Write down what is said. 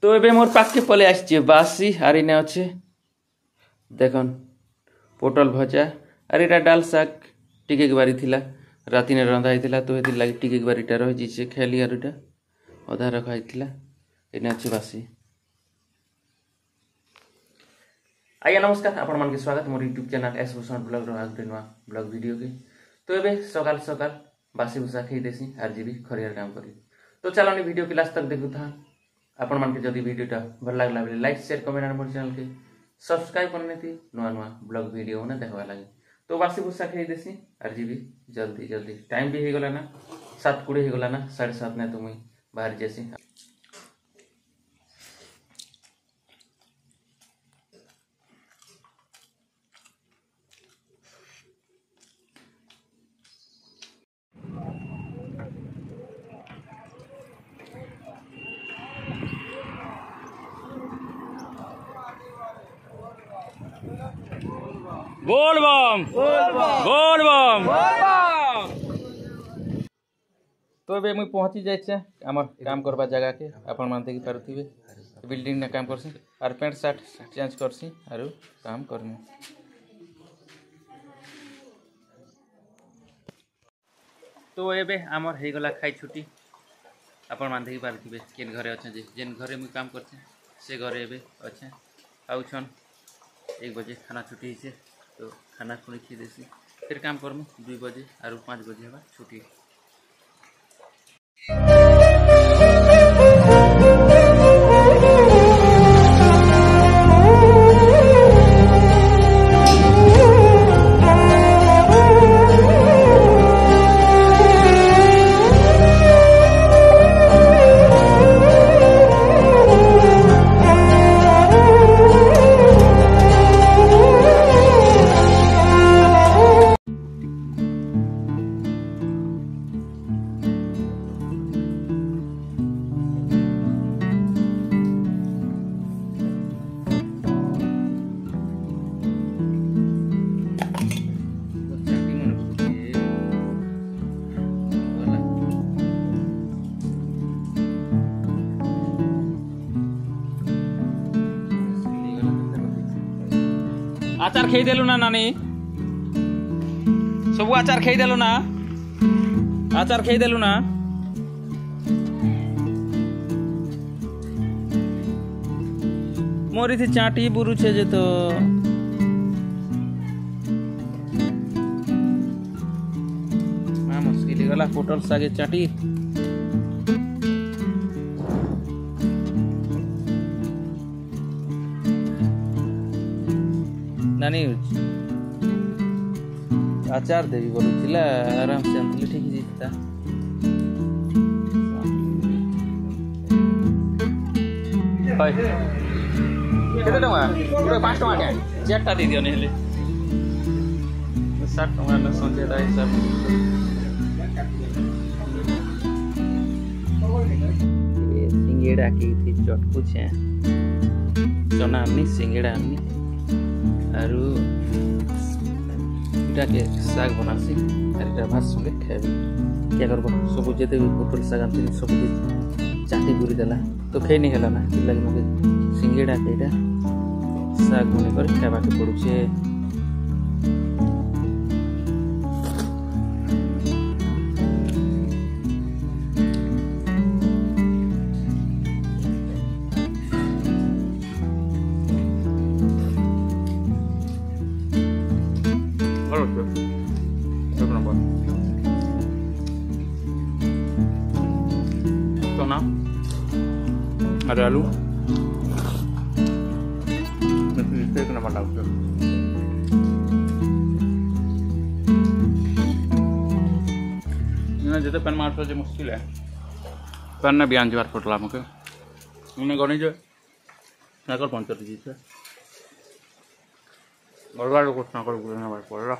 तो एबे मोर पाखे पले आछे बासी आर इने अच्छे देखन पोटल भजा आर इटा डाल शाग टिके के बारी थिला राति ने रंधा हिथिला तो हेति लागि टिके के बारीटा रहि जिसे खेली आर इटा अधा रखा हिथिला इने अच्छे बासी। आज्ञा नमस्कार आपण मन के स्वागत मोर YouTube channel S Bhushan blog रो आज नुआ ब्लॉग वीडियो के। तो एबे सकाल सकाल बासी भूसा खाई देसी आर जीबी खरियार काम करी। तो चलो वीडियो के लास्ट तक देखु था आपण मन के जदी वीडियोटा भल लागला बेले लाइक शेयर कमेंट मोर चैनल के सब्सक्राइब करने थी नुआ नुआ ब्लॉग वीडियो होना देखवा लगे। तो बासी भूसा खाई देसी आर जीबी जल्दी जल्दी टाइम भी हो गला ना 7:20 हो गला ना 7:30 ने तो मुई बाहर जैसी। बोल बम बोल बम। तो एबे मुई पहुंची जाय छे हमर काम करबा जगह के अपन मान देखि पारथिबे बिल्डिंग ने काम करसी आर पैंट शर्ट चेंज करसी आरो काम करनी। तो एबे हमर हे गला खाई छुट्टी अपन मान देखि पारथिबे केन घरे अछि जे जेन घरे मुई काम करछे से घरे एबे अछि आउछन 1 बजे खाना छुट्टी हिचे तो खाना खुणी खी देसी फिर काम करमु 2 बजे आरो 5 बजे हवा छुट्टी। आचार खाई देलु ना नानी सब आचार खाई देलु ना आचार खाई देलु ना मोरी थी चाटी बुरु छे जे तो मुश्किल गला पोटल सागे चाटी नानी आचार देवी बोलुथिला आराम से अंतली ठीक जीता हाय केते टका पूरा 5 टका के चारटा दे दियो नेले 60 टका न संजेदा हिसाब ये सिंगेड़ा की थी चटकू छे चना हमनी सिंगेड़ा हमनी आरु इटा के साग बनासी आर इटा भात संगे खाबी क्या करबो सब जेते भी पोटल साग आनती सब चाटी बुरी देला तो खाई नहीं हला ना लगे मगे सिंगेड़ा के इटा साग बने कर खाबा के पड़ू छे। Ada आलू एक नंबर लागतो इना जते पेन मारतो जे मुश्किल है पेन ने बयान जवार फटला मके इने गणी जे नाकर पंचर दीछे बरबार को ना कर गुना बार पड़ला।